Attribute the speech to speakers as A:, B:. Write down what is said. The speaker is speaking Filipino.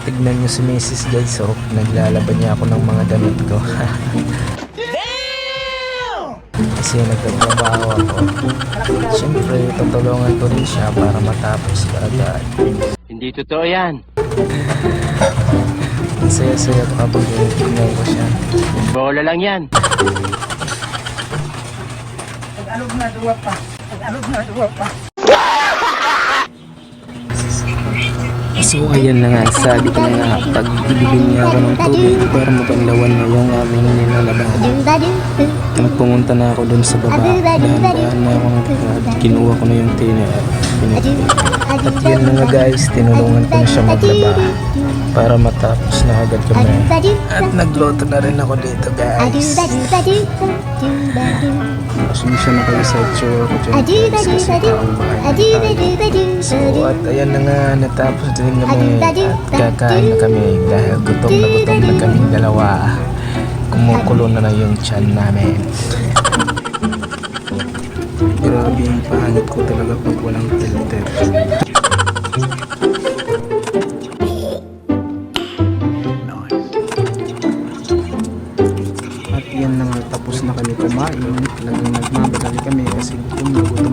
A: tignan nyo si Mrs. guys, so naglalaban niya ako ng mga damit ko. Kasi nagtatrabaho ako. Siyempre, tutulungan ko rin siya para matapos agad.
B: Hindi totoo yan.
A: Ang saya-saya ko kapag tignan ko siya.
B: Bola lang yan.
C: Pag-alog na duwa pa. Pag-alog na duwa pa.
A: So ayan na nga, sabi ko na nga, pag-ibigin niya ako ng tubig para mabanlawan na yung aming nilalabahan. Nagpumunta na ako dun sa baba, dahan-dahan na ako at kinuha ko na yung tiner at pinagpit. At yan na nga guys, tinulungan ko na siya maglaba para matapos na agad kami. At nagluto na rin ako dito guys. Pasensya na kayo sa itsura ko dyan guys kasi taong bahay. So at ayan na nga, natapos din kami at kakain na kami dahil gutom na kaming dalawa. Kumukulo na na yung tiyan namin. Grabe yung pangit ko talaga pag walang filter. At yan na nga, tapos na kami kumain. Talagang nagmamadali kami kasi gutom